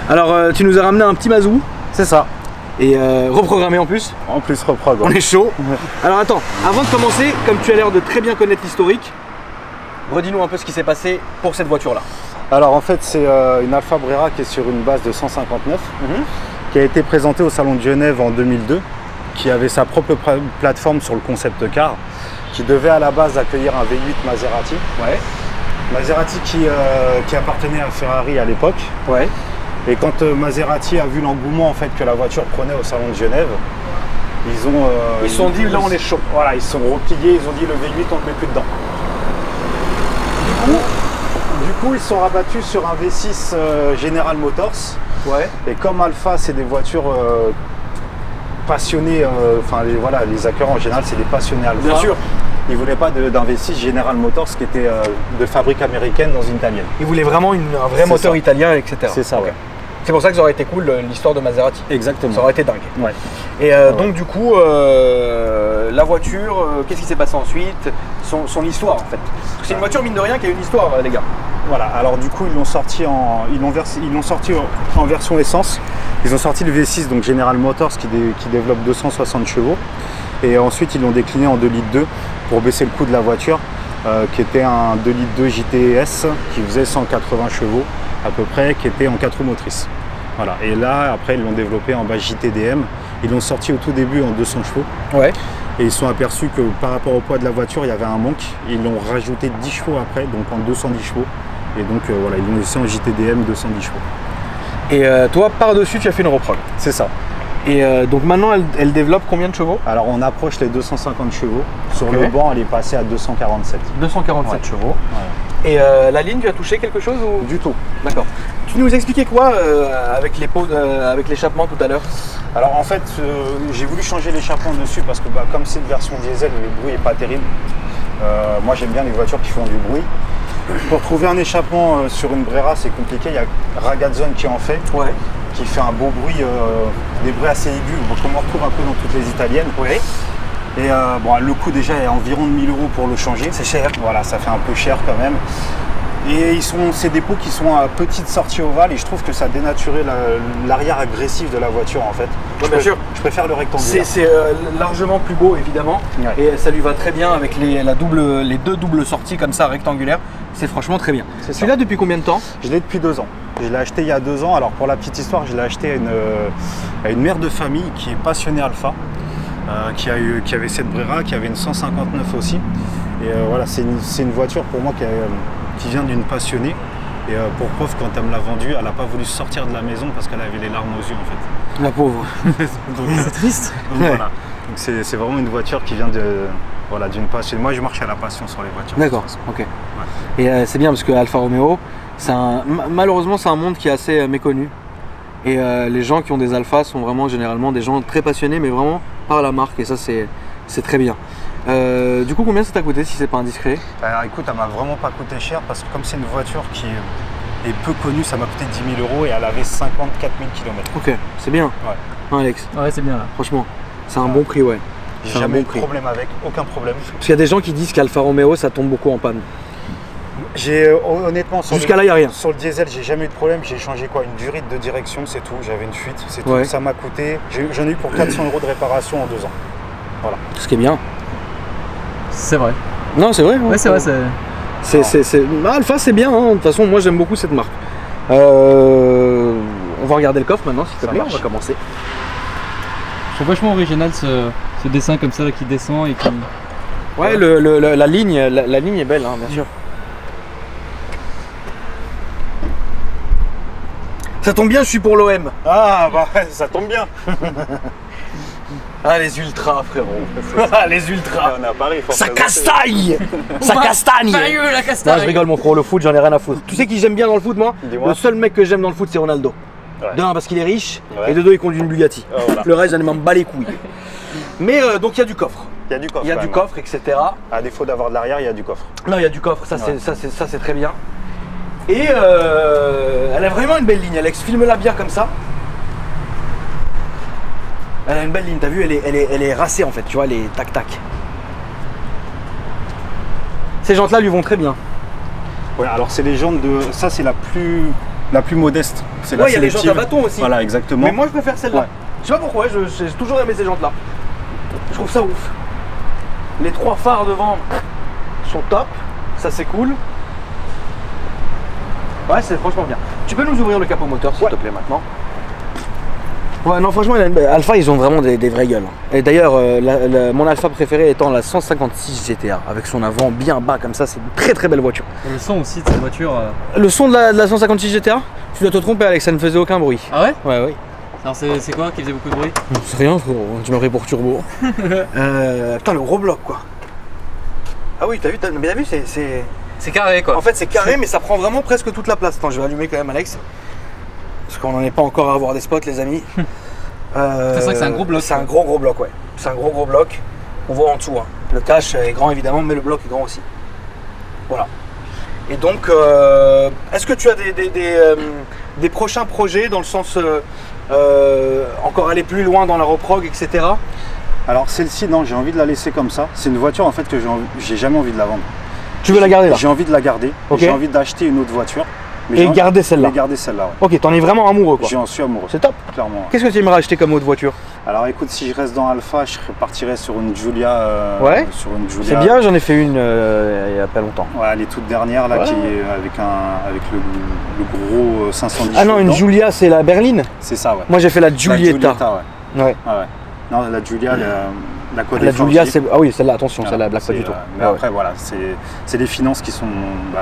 Alors tu nous as ramené un petit Mazou. C'est ça. Et reprogrammé en plus. En plus reprog. On est chaud. Alors attends, avant de commencer, comme tu as l'air de très bien connaître l'historique, redis-nous un peu ce qui s'est passé pour cette voiture-là. Alors en fait c'est une Alfa Brera qui est sur une base de 159, qui a été présentée au Salon de Genève en 2002, qui avait sa propre plateforme sur le concept car, qui devait à la base accueillir un V8 Maserati. Ouais. Maserati qui appartenait à Ferrari à l'époque. Ouais. Et quand Maserati a vu l'engouement en fait que la voiture prenait au Salon de Genève, ils se sont dit là on est chaud. Voilà, ils se sont repliés, ils ont dit le V8 on ne met plus dedans. Du coup ils sont rabattus sur un V6 General Motors. Ouais. Et comme Alfa c'est des voitures passionnés, voilà, les hackers en général c'est des passionnés Alfa. Bien sûr. Ils ne voulaient pas d'un V6 General Motors qui était de fabrique américaine dans une italienne. Ils voulaient vraiment un vrai moteur italien, etc. C'est ça, ouais. C'est pour ça que ça aurait été cool l'histoire de Maserati. Exactement. Ça aurait été dingue. Ouais. Et donc du coup, la voiture, qu'est-ce qui s'est passé ensuite, son histoire en fait. C'est une voiture mine de rien qui a une histoire les gars. Voilà, alors du coup ils l'ont sorti en version essence. Ils ont sorti le V6, donc General Motors qui développe 260 chevaux. Et ensuite ils l'ont décliné en 2,2 litres pour baisser le coût de la voiture, qui était un 2,2 litres GTS qui faisait 180 chevaux à peu près, qui était en 4 roues motrices. Voilà. Et là après ils l'ont développé en base JTDM. Ils l'ont sorti au tout début en 200 chevaux. Ouais. Et ils se sont aperçus que par rapport au poids de la voiture, il y avait un manque. Ils l'ont rajouté 10 chevaux après, donc en 210 chevaux. Et donc voilà, ils l'ont laissé en JTDM 210 chevaux. Et toi, par-dessus, tu as fait une reprog. C'est ça. Et donc maintenant, elle développe combien de chevaux? Alors on approche les 250 chevaux. Sur le banc, elle est passée à 247. 247 chevaux. Ouais. Et la ligne, tu as touché quelque chose ou... Du tout. D'accord. Tu nous expliquais quoi avec les pots, avec l'échappement tout à l'heure? Alors en fait, j'ai voulu changer l'échappement dessus parce que comme c'est une version diesel, le bruit n'est pas terrible. Moi j'aime bien les voitures qui font du bruit. Pour trouver un échappement sur une Brera, c'est compliqué. Il y a Ragazone qui en fait, qui fait un beau bruit, des bruits assez aigus, comme on retrouve un peu dans toutes les italiennes. Ouais. Et bon, le coût déjà est environ de 1000 € pour le changer. C'est cher. Voilà, ça fait un peu cher quand même. Et c'est des pots qui sont à petite sortie ovale et je trouve que ça a dénaturé l'arrière agressif de la voiture en fait. Ouais, bien sûr. Je préfère le rectangulaire. C'est largement plus beau évidemment, et ça lui va très bien avec les deux doubles sorties comme ça rectangulaires. C'est franchement très bien. Tu l'as depuis combien de temps? Je l'ai depuis 2 ans. Je l'ai acheté il y a 2 ans. Alors pour la petite histoire, je l'ai acheté à une mère de famille qui est passionnée Alfa, qui avait cette Brera, qui avait une 159 aussi. Et voilà, c'est une voiture pour moi qui vient d'une passionnée. Et pour preuve, quand elle me l'a vendue, elle n'a pas voulu sortir de la maison parce qu'elle avait les larmes aux yeux en fait. La pauvre. C'est triste. Donc, voilà. C'est vraiment une voiture qui vient d'une passion. Moi je marche à la passion sur les voitures. D'accord, ok. Ouais. Et c'est bien parce que Alfa Romeo, malheureusement c'est un monde qui est assez méconnu. Et les gens qui ont des Alphas sont vraiment généralement des gens très passionnés, mais vraiment par la marque, et ça c'est très bien. Du coup, combien ça t'a coûté si c'est pas indiscret? Alors écoute, elle m'a vraiment pas coûté cher parce que comme c'est une voiture qui est peu connue, ça m'a coûté 10 000 € et elle avait 54 000 km. Ok, c'est bien. Ouais. Hein, Alex? Ouais, c'est bien là. Franchement, c'est un bon prix, ouais. J'ai jamais eu de problème avec, aucun problème. Parce qu'il y a des gens qui disent qu'Alfa Romeo ça tombe beaucoup en panne. Honnêtement, jusqu'à là, il n'y a rien. Sur le diesel, j'ai jamais eu de problème. J'ai changé quoi, une durite de direction, c'est tout. J'avais une fuite, c'est tout. Ça m'a coûté. J'en ai eu pour 400 € de réparation en 2 ans. Voilà. Ce qui est bien. C'est vrai. Non, c'est vrai. Ouais, c'est vrai. Alfa, c'est bien. Hein. De toute façon, moi, j'aime beaucoup cette marque. On va regarder le coffre maintenant, s'il te plaît. On va commencer. Je trouve vachement original ce dessin comme ça là, qui descend et qui. Ouais, la ligne est belle, hein, bien sûr. Ça tombe bien, je suis pour l'OM. Ah bah ça tombe bien. Ah les ultras, frérot. Ah les ultras. On est à Paris, ça castagne. Ça castagne. La castagne. Non, je rigole mon frérot, le foot, j'en ai rien à foutre. Tu sais qui j'aime bien dans le foot, moi? Le seul mec que j'aime dans le foot, c'est Ronaldo. De un, parce qu'il est riche, et de deux, il conduit une Bugatti. Voilà. Le reste, j'en ai m'en bats les couilles. Mais donc il y a du coffre. Il y a du coffre. Il y a du coffre, etc. À défaut d'avoir de l'arrière, il y a du coffre. Non, il y a du coffre, ça c'est très bien. Et elle a vraiment une belle ligne, Alex. Filme-la bien comme ça. Elle a une belle ligne, t'as vu, elle est racée en fait, tu vois, elle est tac-tac. Ces jantes-là lui vont très bien. Ouais, alors c'est les jantes de. Ça, c'est la plus la plus modeste. C'est Ouais, il y a les jantes à bâton aussi. Voilà, exactement. Mais moi je préfère celle-là. Ouais. Je sais pas pourquoi, j'ai toujours aimé ces jantes-là. Je trouve ça ouf. Les 3 phares devant sont top, ça c'est cool. Ouais, c'est franchement bien. Tu peux nous ouvrir le capot moteur s'il te plaît maintenant? Ouais, non, franchement, Alpha, ils ont vraiment des vraies gueules. Et d'ailleurs, mon Alpha préféré étant la 156 GTA, avec son avant bien bas comme ça, c'est une très très belle voiture. Et le son aussi de cette voiture. Le son de la 156 GTA, tu dois te tromper, Alex, ça ne faisait aucun bruit. Ah ouais? Ouais, ouais. Alors c'est quoi qui faisait beaucoup de bruit? C'est rien, frérot, tu m'as pris pour turbo. Putain, le gros bloc quoi. Ah oui, t'as vu, C'est carré quoi. En fait, c'est carré, mais ça prend vraiment presque toute la place. Attends, je vais allumer quand même, Alex. Parce qu'on n'en est pas encore à avoir des spots, les amis. C'est vrai que c'est un gros bloc. C'est un gros bloc, ouais. C'est un gros bloc. On voit en dessous. Hein. Le cache est grand évidemment, mais le bloc est grand aussi. Voilà. Et donc, est-ce que tu as des prochains projets dans le sens encore aller plus loin dans la reprog, etc. Alors celle-ci, non, j'ai envie de la laisser comme ça. C'est une voiture en fait que j'ai jamais envie de la vendre. Tu veux la garder là? J'ai envie de la garder. Ok. J'ai envie d'acheter une autre voiture. Et garder celle-là? Et garder celle-là, ouais. Ok, t'en es vraiment amoureux quoi. J'en suis amoureux. C'est top. Clairement. Qu'est-ce que tu aimerais acheter comme autre voiture? Alors écoute, si je reste dans Alpha, je partirais sur une Giulia. Ouais. Sur une Giulia. C'est bien, j'en ai fait une il y a pas longtemps. Ouais, les toutes dernières là, Ouais. qui est avec le gros 510. Ah non, une dedans. Giulia, c'est la berline? C'est ça, ouais. Moi j'ai fait la La Giulietta. ouais. Ouais. Ah ouais. Non, la Giulia, la Quad La Giulia, FRJ. c'est. Ah oui, celle-là, attention, Voilà, celle-là, elle blague pas c'est, du tout. Mais Ah ouais. après, voilà, c'est des finances qui sont.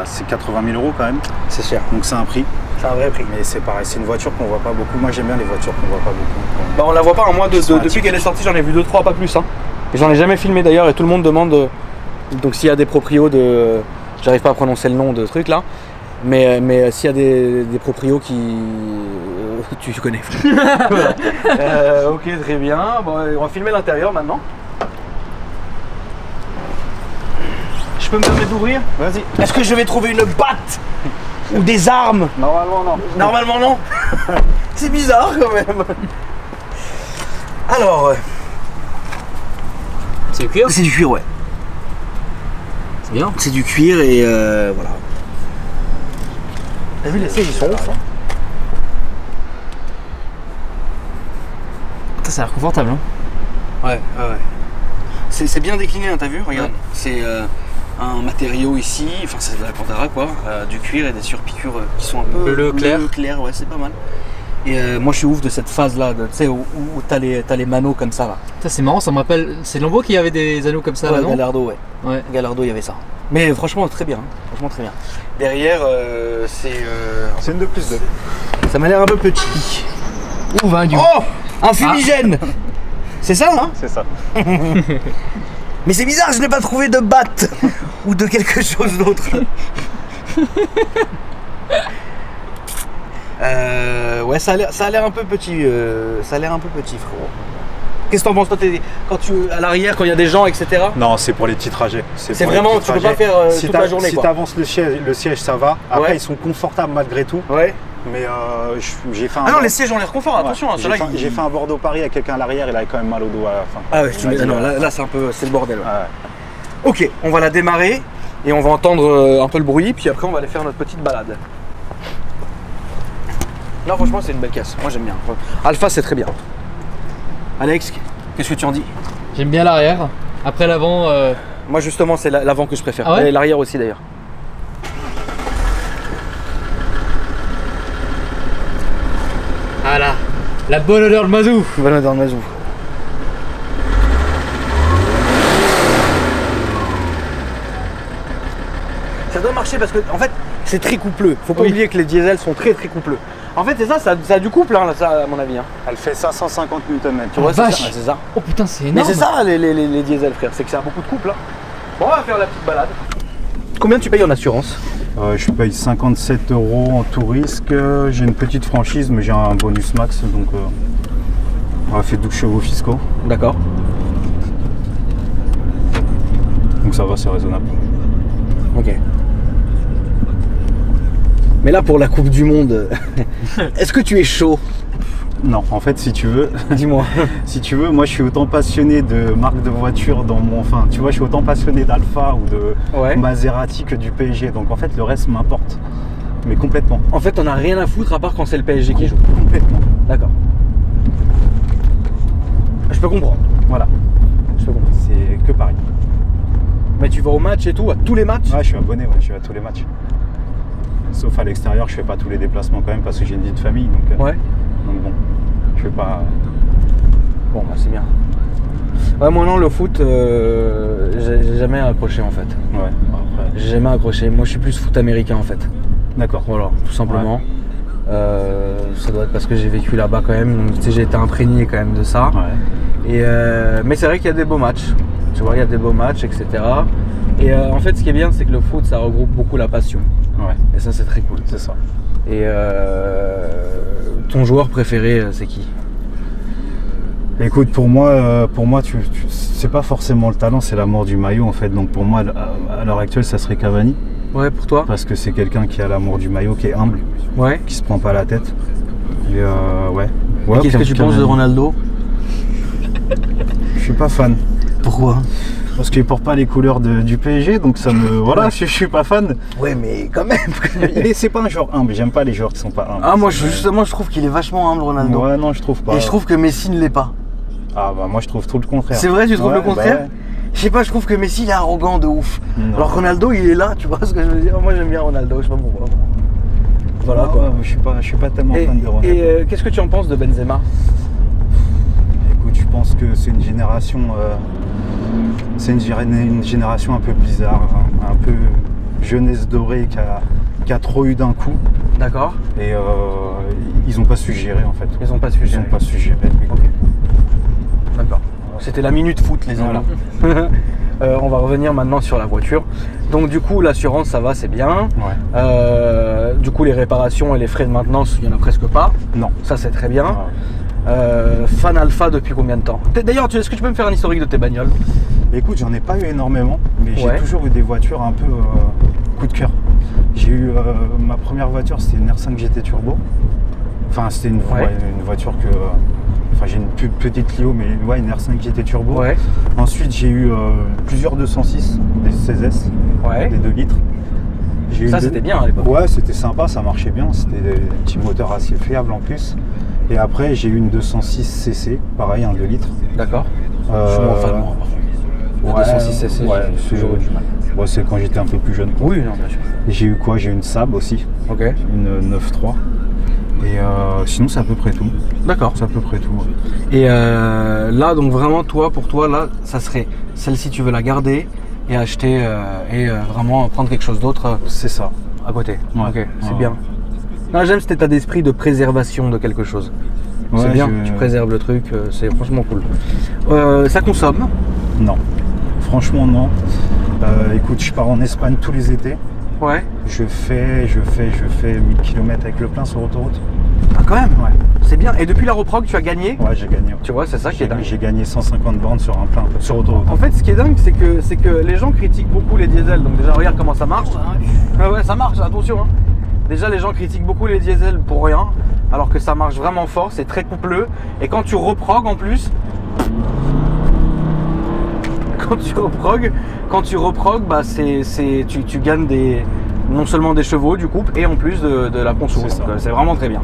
C'est 80 000 € quand même. C'est cher. Donc c'est un prix. C'est un vrai prix. Mais c'est pareil, c'est une voiture qu'on voit pas beaucoup. Moi j'aime bien les voitures qu'on voit pas beaucoup. Bah on la voit pas, hein. Moi Ils sont depuis atypiques. qu'elle est sortie, j'en ai vu 2-3, pas plus. Hein. Et j'en ai jamais filmé d'ailleurs, et tout le monde demande. Donc s'il y a des proprios de. J'arrive pas à prononcer le nom de truc là. Mais s'il y a des proprios qui. Tu connais. Ok, très bien. Bon, on va filmer l'intérieur maintenant. Je peux me permettre d'ouvrir? Vas-y. Est-ce que je vais trouver une batte? Ou des armes? Normalement non. Normalement non. C'est bizarre quand même. Alors, C'est du cuir? c'est du cuir, ouais. C'est bien. C'est du cuir et voilà. T'as vu les sièges, ils sont ouf. Hein. Putain, ça a l'air confortable hein. Ouais. C'est bien décliné, hein, t'as vu? Regarde. Ouais. C'est un matériau ici, enfin c'est de la Cantara quoi, du cuir et des surpiqûres qui sont un peu bleu clair, ouais, c'est pas mal. Et moi je suis ouf de cette phase là, tu sais, où t'as les manos comme ça là. Putain, c'est marrant, ça me rappelle. C'est Lambo qui avait des anneaux comme ça là, Ouais, non? Gallardo, ouais. Ouais. Gallardo, il y avait ça. Mais franchement, très bien. Franchement, très bien. Derrière, c'est. C'est une 2+2. Ça m'a l'air un peu petit. Ouh, va du. Oh, un fumigène. C'est ça, hein? C'est ça. Mais c'est bizarre, je n'ai pas trouvé de batte ou de quelque chose d'autre. Ouais, ça a l'air un peu petit. Ça a l'air un peu petit, frérot. Qu'est-ce que t'en penses toi, quand tu à l'arrière, quand il y a des gens, etc. Non, c'est pour les petits trajets. C'est vraiment, tu peux pas faire toute la journée. Si quoi. tu avances le siège, ça va. Après, Ouais. ils sont confortables malgré tout. Ouais. Mais j'ai fait un. Ah non, les sièges ont l'air confort, Ouais. attention. Hein, J'ai fait un Bordeaux-Paris avec quelqu'un à l'arrière, il avait quand même mal au dos à la fin. Ah ouais, tu Il m'a dit, non, là c'est un peu, c'est le bordel. Ouais. Ouais. Ok, on va la démarrer et on va entendre un peu le bruit, puis après on va aller faire notre petite balade. Non, franchement, c'est une belle caisse. Moi, j'aime bien. Alpha, c'est très bien. Alex, qu'est-ce que tu en dis? J'aime bien l'arrière. Après l'avant. Moi, justement, c'est l'avant que je préfère. Ah ouais? Et l'arrière aussi, d'ailleurs. Voilà. La bonne odeur de mazou. Voilà, dans le mazou. Ça doit marcher parce que, en fait, c'est très coupleux. Faut pas Oui. oublier que les diesels sont très coupleux. En fait, c'est ça a du couple, hein, ça, à mon avis. Hein. Elle fait 550 Nm. Tu vois, vache. c'est ça. Oh putain, c'est Mais énorme. c'est ça les diesels, frère, c'est que ça a beaucoup de couple. Hein. Bon, on va faire la petite balade. Combien tu payes en assurance? Je paye 57 € en tout risque. J'ai une petite franchise, mais j'ai un bonus max, donc on a fait 12 chevaux fiscaux. D'accord. Donc ça va, c'est raisonnable. Ok. Mais là, pour la Coupe du Monde, est-ce que tu es chaud? Non, en fait, si tu veux, Dis-moi. si tu veux, moi je suis autant passionné de marque de voiture dans mon. Enfin, tu vois, je suis autant passionné d'Alpha ou de Ouais. Maserati que du PSG. Donc en fait, le reste m'importe. mais complètement. En fait, on a rien à foutre à part quand c'est le PSG qui joue. Complètement. D'accord. Je peux comprendre. Voilà. Je peux comprendre. C'est que Paris. Mais tu vas au match et tout, à tous les matchs? Ouais, je suis abonné, ouais, je suis à tous les matchs. Sauf à l'extérieur, je fais pas tous les déplacements quand même parce que j'ai une vie de famille, donc Ouais. bon, je fais pas. Bon, bah c'est bien. Ouais, moi non, le foot, j'ai jamais accroché en fait. Ouais. Après. J'ai jamais accroché. Moi, je suis plus foot américain en fait. D'accord. Voilà, tout simplement. Ça doit être parce que j'ai vécu là-bas quand même, donc tu sais, j'ai été imprégné quand même de ça. Ouais. Et mais c'est vrai qu'il y a des beaux matchs. Tu vois, il y a des beaux matchs, etc. Et en fait, ce qui est bien, c'est que le foot, ça regroupe beaucoup la passion. Ouais. Et ça, c'est très cool. C'est ça. Et ton joueur préféré, c'est qui? Écoute, pour moi, c'est pas forcément le talent, c'est l'amour du maillot en fait. Donc pour moi, à l'heure actuelle, ça serait Cavani. Ouais, pour toi? Parce que c'est quelqu'un qui a l'amour du maillot, qui est humble, Ouais. qui se prend pas la tête. Et ouais. Et qu'est-ce que tu penses de Ronaldo? Je suis pas fan. Pourquoi? Parce qu'il porte pas les couleurs du PSG, donc ça me. Voilà, je suis pas fan. Ouais, mais quand même. C'est pas un joueur humble, j'aime pas les joueurs qui sont pas humbles. Ah, moi, justement, je trouve qu'il est vachement humble, Ronaldo. Ouais, non, je trouve pas. Et je trouve que Messi ne l'est pas. Ah, bah moi, je trouve tout le contraire. C'est vrai, tu trouves Ouais, le contraire? bah ouais. Je sais pas, je trouve que Messi, il est arrogant de ouf. Non. Alors Ronaldo, il est là, tu vois ce que je veux dire? Moi, j'aime bien Ronaldo, je sais pas pourquoi. Voilà Non, quoi. je suis pas tellement Et, fan de Ronaldo. qu'est-ce que tu en penses de Benzema? Écoute, je pense que c'est une génération. C'est une génération un peu bizarre, un peu jeunesse dorée qui a trop eu d'un coup. D'accord. Et ils ont pas su gérer en fait. Ils ont pas su Ils gérer. ont pas su gérer. Ok. D'accord. C'était la minute foot, les amis. Voilà. On va revenir maintenant sur la voiture. Donc du coup, l'assurance, ça va, c'est bien. Ouais. Du coup, les réparations et les frais de maintenance, il n'y en a presque pas. Non. Ça, c'est très bien. Ouais. Fan Alpha depuis combien de temps? D'ailleurs, est-ce que tu peux me faire un historique de tes bagnoles? Écoute, j'en ai pas eu énormément, mais Ouais. j'ai toujours eu des voitures un peu coup de cœur. J'ai eu ma première voiture, c'était une R5 GT Turbo. Enfin, c'était une voiture que. Enfin, j'ai une petite Clio, mais ouais, une R5 GT Turbo. Ouais. Ensuite, j'ai eu plusieurs 206, des 16S, Ouais. des 2 litres. J'ai Ça, eu c'était bien à l'époque. Ouais, c'était sympa, ça marchait bien. C'était des petits moteurs assez fiables en plus. Et après, j'ai eu une 206 CC, pareil, un 2 litres. D'accord. Je suis moins fan, moi, par contre. La 206 CC, ouais, j'ai toujours eu du mal. Ouais, c'est quand j'étais un peu plus jeune. Oui, non, bien sûr. Et j'ai eu quoi? J'ai eu une Saab aussi, Ok. une 9.3. Et sinon, c'est à peu près tout. D'accord. C'est à peu près tout. Ouais. Et là, donc vraiment, pour toi, là, ça serait celle-ci, tu veux la garder et acheter et vraiment prendre quelque chose d'autre C'est ça. à côté. Ouais. Ok, c'est Ouais. bien. Non, j'aime cet état d'esprit de préservation de quelque chose. C'est Ouais, bien, tu préserves le truc, c'est franchement cool. Ça consomme? Non. Franchement, non. Écoute, je pars en Espagne tous les étés. Ouais. Je fais 1000 km avec le plein sur autoroute. Ah, quand même. Ouais. C'est bien. Et depuis la reprog, tu as gagné? Ouais, j'ai gagné. Ouais. Tu vois, c'est ça qui est dingue. J'ai gagné 150 bornes sur un plein, sur autoroute. En fait, ce qui est dingue, c'est que les gens critiquent beaucoup les diesels. Donc déjà, regarde comment ça marche. Ah ouais, ça marche, attention. Hein. Déjà, les gens critiquent beaucoup les diesels pour rien, alors que ça marche vraiment fort, c'est très coupleux. Et quand tu reprogues en plus, quand tu reprogues, bah tu gagnes non seulement des chevaux du couple et en plus de la conso. C'est ça. Donc, c'est vraiment très bien.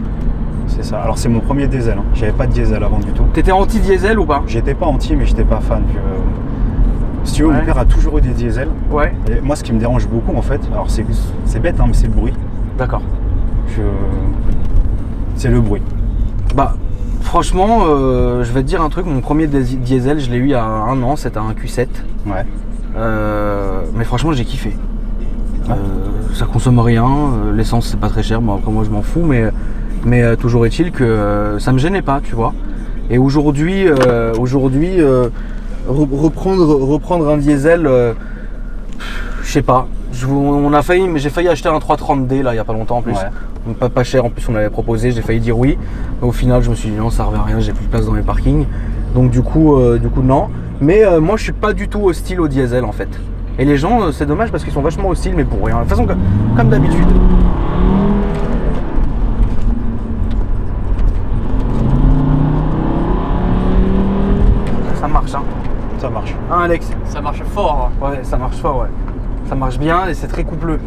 C'est ça. Alors c'est mon premier diesel. Hein. J'avais pas de diesel avant du tout. T'étais anti-diesel ou pas? J'étais pas anti, mais j'étais pas fan. Si tu veux, Ouais. mon père a toujours eu des diesels. Ouais. Et moi, ce qui me dérange beaucoup, en fait, alors c'est bête, hein, mais c'est le bruit. D'accord. C'est le bruit. Bah, franchement, je vais te dire un truc. Mon premier diesel, je l'ai eu il y a 1 an. C'était un Q7. Ouais. Mais franchement, j'ai kiffé. Ça consomme rien. L'essence, c'est pas très cher. Bon, après, moi, je m'en fous. Mais toujours est-il que ça me gênait pas, tu vois. Et aujourd'hui, reprendre un diesel, je sais pas. J'ai failli acheter un 330D là il y a pas longtemps en plus. Ouais. Donc pas cher en plus, on l'avait proposé, j'ai failli dire oui. Mais au final je me suis dit non, ça servait à rien, j'ai plus de place dans mes parkings. Donc du coup non. Mais moi je suis pas du tout hostile au diesel en fait. Et les gens, c'est dommage parce qu'ils sont vachement hostiles mais pour rien. De toute façon comme d'habitude. Ça marche hein. Ça marche. Hein Alex? Ça marche fort. Ouais, ça marche fort, ouais. Ça marche bien et c'est très coupleux.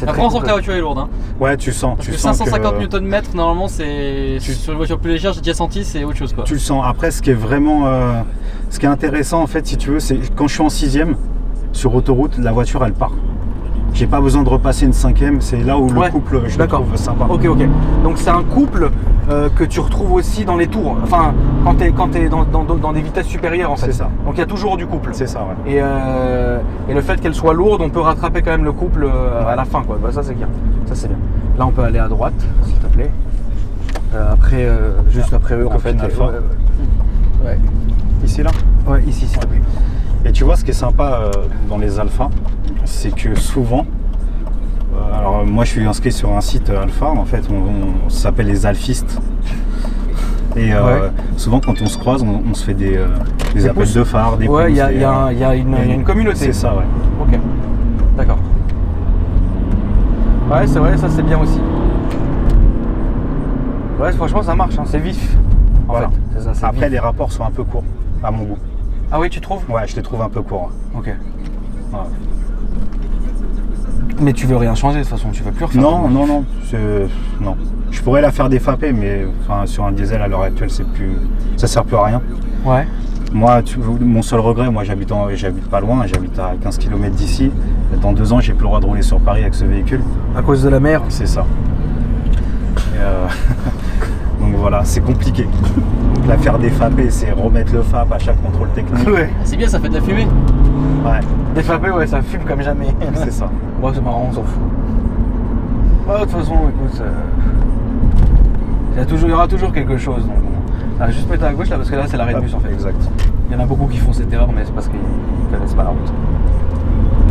Après, on sent que la voiture est lourde. Hein. Ouais, tu sens. Parce Tu que sens 550 que... Nm, normalement, c'est sur une voiture plus légère, j'ai déjà senti, c'est autre chose quoi. Tu le sens. Après, ce qui est vraiment, ce qui est intéressant en fait, si tu veux, c'est quand je suis en 6e sur autoroute, la voiture elle part. J'ai pas besoin de repasser une 5e, c'est là où le couple, je le trouve sympa. Ok. Donc c'est un couple que tu retrouves aussi dans les tours, enfin quand t'es dans des vitesses supérieures en fait. C'est ça. Donc il y a toujours du couple. C'est ça, ouais. Et le fait qu'elle soit lourde, on peut rattraper quand même le couple à la fin quoi. Bah, ça c'est bien. Ça c'est bien. Là on peut aller à droite, s'il te plaît. Juste après eux en fait. Alpha. Ouais. Ici là. Ouais, ici s'il te plaît. Et tu vois ce qui est sympa dans les alphas, c'est que souvent, alors moi je suis inscrit sur un site alpha, en fait on s'appelle les alphistes. Et souvent quand on se croise, on se fait des appels de phare, des ouais, pouces. il y a une communauté. C'est ça, ouais. Ok, d'accord. Ouais, c'est vrai, ça c'est bien aussi. Ouais, franchement ça marche, hein, c'est vif. En Voilà. fait, c'est ça, Après vif. les rapports sont un peu courts, à mon goût. Ah oui, tu trouves? Ouais, je les trouve un peu courts. Ok. Ouais. Mais tu veux rien changer de toute façon, tu veux plus refaire? Non. Non. Je pourrais la faire défaper, mais enfin, sur un diesel à l'heure actuelle, ça sert plus à rien. Ouais. Moi, mon seul regret, moi j'habite pas loin, j'habite à 15 km d'ici. Dans 2 ans, j'ai plus le droit de rouler sur Paris avec ce véhicule. À cause de la mer? C'est ça. Donc voilà, c'est compliqué. La faire défaper, c'est remettre le FAP à chaque contrôle technique. Ouais. C'est bien, ça fait de la fumée. Ouais, Défapé, ouais, ça fume comme jamais. c'est ça. Bon, c'est marrant, on s'en fout. Bah, de toute façon, écoute, il y aura toujours quelque chose. Donc, bon. Juste mettre à gauche là, parce que là, c'est l'arrêt de bus en fait. Exact. Il y en a beaucoup qui font cette erreur, mais c'est parce qu'ils connaissent pas la route.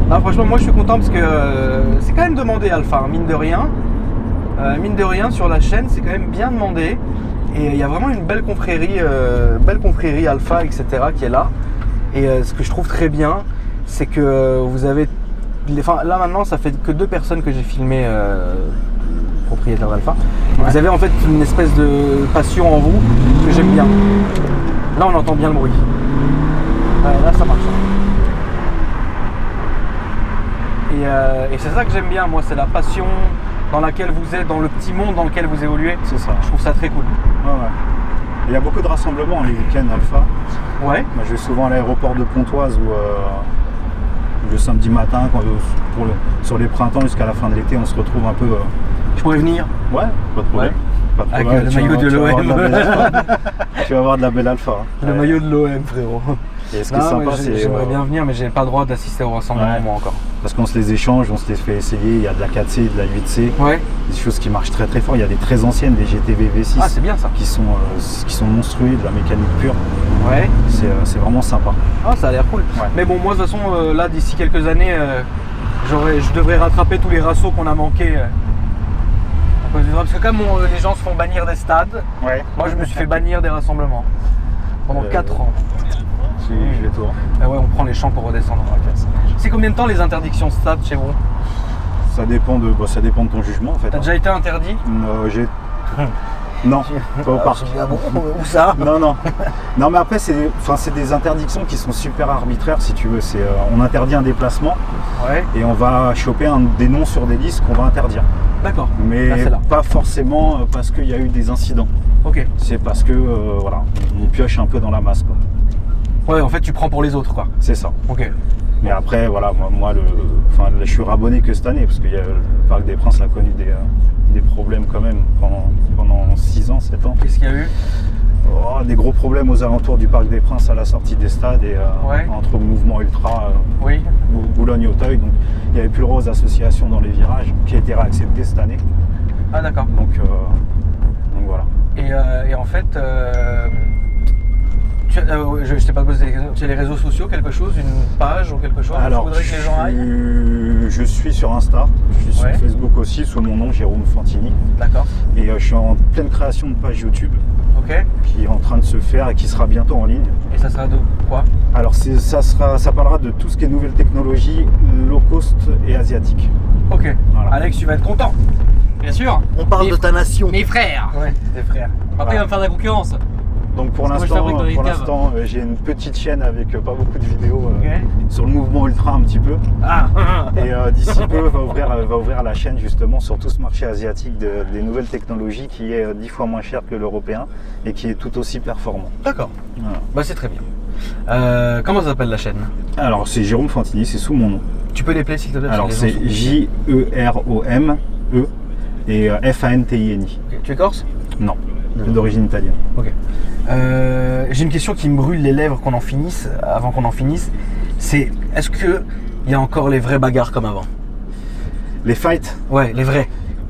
Non, franchement, moi je suis content parce que c'est quand même demandé Alpha, mine de rien. Mine de rien, sur la chaîne, c'est quand même bien demandé. Et il y a vraiment une belle confrérie Alpha, etc. qui est là. Et ce que je trouve très bien, c'est que vous avez... là maintenant, ça fait que 2 personnes que j'ai filmé propriétaires d'Alpha. Vous avez en fait une espèce de passion en vous que j'aime bien. Là, on entend bien le bruit. Ouais, là, ça marche. Et c'est ça que j'aime bien, moi, c'est la passion dans laquelle vous êtes, dans le petit monde dans lequel vous évoluez. C'est ça. Je trouve ça très cool. Ouais. Il y a beaucoup de rassemblements les week-ends Alpha. Ouais. Moi, je vais souvent à l'aéroport de Pontoise où le samedi matin, sur les printemps jusqu'à la fin de l'été, on se retrouve un peu. Je pourrais venir. Ouais, pas de problème. Ouais. Pas de Avec problème. le maillot de l'OM. Tu vas avoir de la belle Alpha. Hein. Le maillot de l'OM, frérot. Et ce qui est sympa, c'est. J'aimerais bien venir, mais j'ai pas le droit d'assister au rassemblement, moi encore. Parce qu'on se les échange, on se les fait essayer. Il y a de la 4C, de la 8C. Ouais. Des choses qui marchent très très fort. Il y a des très anciennes, des GTV V6. Ah, c'est bien ça. Qui sont monstrueux, de la mécanique pure. Ouais. C'est vraiment sympa. Ah, ça a l'air cool. Ouais. Mais bon, moi de toute façon, là, d'ici quelques années, je devrais rattraper tous les rassos qu'on a manqués. Parce que comme les gens se font bannir des stades, Ouais. moi je me suis fait bannir des rassemblements. Pendant 4 ans. Je vais tout. Ah ouais, on prend les champs pour redescendre dans la classe. C'est combien de temps les interdictions stade chez vous? Ça dépend de ton jugement en fait. T'as déjà été interdit? Non, pas au parc. Où ça? Non. Non, mais après, c'est des interdictions qui sont super arbitraires si tu veux. On interdit un déplacement Ouais. et on va choper des noms sur des listes qu'on va interdire. D'accord. Mais Là, c'est là. pas forcément parce qu'il y a eu des incidents. Ok. C'est parce que voilà, on pioche un peu dans la masse quoi. Ouais, en fait, tu prends pour les autres quoi. C'est ça. Ok. Mais après, voilà, moi je suis rabonné que cette année parce que le Parc des Princes a connu des problèmes quand même pendant 6 ans, 7 ans. Qu'est-ce qu'il y a eu? Des gros problèmes aux alentours du Parc des Princes à la sortie des stades et entre le mouvement ultra Oui. Boulogne-Auteuil. Donc il n'y avait plus le droit aux associations dans les virages qui a été réaccepté cette année. Ah d'accord. Donc voilà. Et en fait, je t'ai pas posé des questions. Tu as les réseaux sociaux, quelque chose, une page ou quelque chose? Alors, je voudrais que les gens aillent. je suis sur Insta, je suis Ouais. sur Facebook aussi sous mon nom Jérôme Fantini. D'accord. Et je suis en pleine création de page YouTube Ok. qui est en train de se faire et qui sera bientôt en ligne. Et ça sera de quoi? Alors ça parlera de tout ce qui est nouvelles technologies, low cost et asiatique. Ok. Voilà. Alex, tu vas être content. Bien sûr. On parle Mais- de ta nation. Mes frères. Ouais, tes frères. Après, il va me faire de la concurrence. Donc pour Parce que moi, je fabrique dans les caves. l'instant, j'ai une petite chaîne avec pas beaucoup de vidéos Ok. sur le mouvement ultra un petit peu. Ah. Et d'ici peu va ouvrir la chaîne justement sur tout ce marché asiatique des nouvelles technologies qui est 10 fois moins cher que l'européen et qui est tout aussi performant. D'accord. Voilà. Bah c'est très bien. Comment ça s'appelle la chaîne? Alors c'est Jérôme Fantini, c'est sous mon nom. Tu peux l'épeler s'il te plaît? Alors c'est J-E-R-O-M-E et F-A-N-T-I-N-I. Ok. Tu es corse? Non, d'origine italienne. Ok. J'ai une question qui me brûle les lèvres qu'on en finisse, avant qu'on en finisse. C'est est-ce que il y a encore les vraies bagarres comme avant? Les fights, Ouais, les vrais.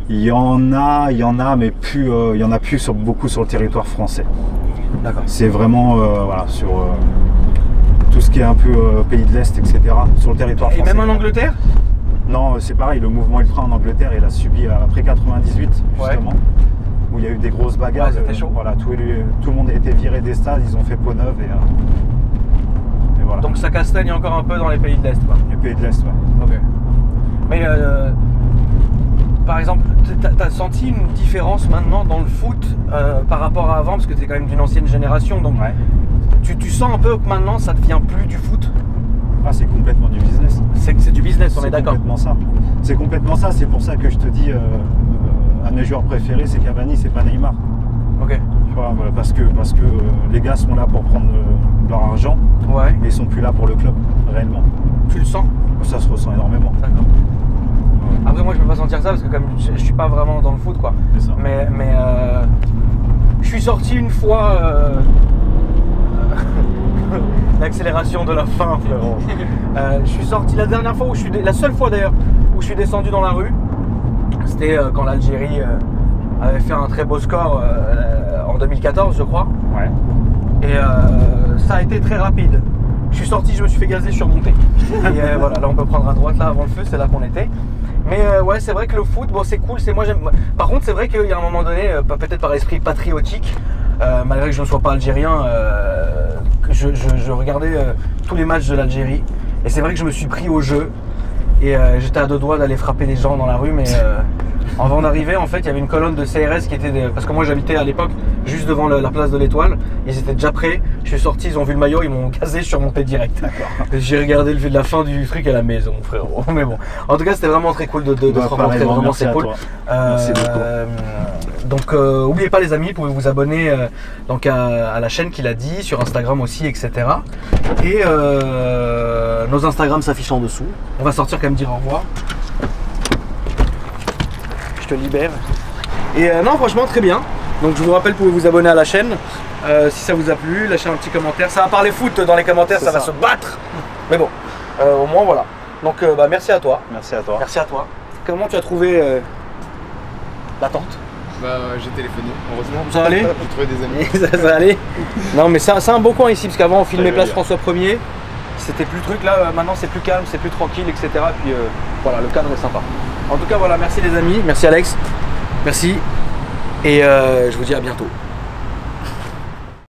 il y en a, mais plus, il y en a plus beaucoup sur le territoire français. D'accord. C'est vraiment voilà, sur tout ce qui est un peu pays de l'Est, etc. Sur le territoire Et français. même en Angleterre? Non, c'est pareil, le mouvement ultra en Angleterre, il a subi après 98, justement, où il y a eu des grosses bagarres. Ouais, c'était chaud. Voilà, tout le monde a été viré des stades, ils ont fait peau neuve et voilà. Donc ça castagne encore un peu dans les pays de l'Est, quoi. Les pays de l'Est, ouais. Ok. Mais par exemple, t'as senti une différence maintenant dans le foot par rapport à avant, parce que t'es quand même d'une ancienne génération, donc Ouais. tu sens un peu que maintenant ça devient plus du foot. Ah, c'est complètement du business. C'est du business, on est d'accord. C'est complètement ça. C'est complètement ça, c'est pour ça que je te dis, un de mes joueurs préférés, c'est Cavani, c'est pas Neymar. Ok. Tu vois, voilà, parce que les gars sont là pour prendre leur argent, Ouais. mais ils sont plus là pour le club, réellement. Tu le sens? Ça se ressent énormément. D'accord. Après moi je peux pas sentir ça parce que comme je suis pas vraiment dans le foot quoi. C'est ça. Mais je suis sorti une fois l'accélération de la fin frérot. Je suis sorti la dernière fois la seule fois d'ailleurs où je suis descendu dans la rue, c'était quand l'Algérie avait fait un très beau score en 2014 je crois. Ouais. Et ça a été très rapide. Je suis sorti, je me suis fait gazer, je suis remonté. Et voilà, là on peut prendre à droite là avant le feu, c'est là qu'on était. Mais ouais, c'est vrai que le foot, bon c'est cool, moi j'aime. Par contre, c'est vrai qu'il y a un moment donné, peut-être par esprit patriotique, malgré que je ne sois pas algérien, je regardais tous les matchs de l'Algérie. Et c'est vrai que je me suis pris au jeu. Et j'étais à deux doigts d'aller frapper des gens dans la rue, mais avant d'arriver, en fait, il y avait une colonne de CRS qui était. Parce que moi j'habitais à l'époque juste devant la place de l'Étoile. Ils étaient déjà prêts. Je suis sorti, ils ont vu le maillot, ils m'ont gazé, je suis remonté direct. J'ai regardé la fin du fric à la maison, frérot. Mais bon, en tout cas, c'était vraiment très cool de se rencontrer. Vraiment, c'est cool. Merci beaucoup. Donc, n'oubliez pas, les amis, vous pouvez vous abonner donc à la chaîne qu'il a dit, sur Instagram aussi, etc. Et nos Instagram s'affichent en dessous. On va sortir quand même dire au revoir. Je te libère. Et non, franchement, très bien. Donc, je vous rappelle, vous pouvez vous abonner à la chaîne. Si ça vous a plu, lâchez un petit commentaire. Ça va parler foot dans les commentaires, ça va se battre. Mais bon, au moins, voilà. Donc, merci à toi. Merci à toi. Merci à toi. Comment tu as trouvé l'attente? Bah j'ai téléphoné, heureusement. Ça allait? J'ai trouvé des amis. ça allait. Non mais c'est un beau coin ici, parce qu'avant on filmait va Place bien. François 1er. C'était plus le truc, là maintenant c'est plus calme, c'est plus tranquille, etc. Puis voilà, le cadre est sympa. En tout cas voilà, merci les amis, merci Alex, merci. Et je vous dis à bientôt.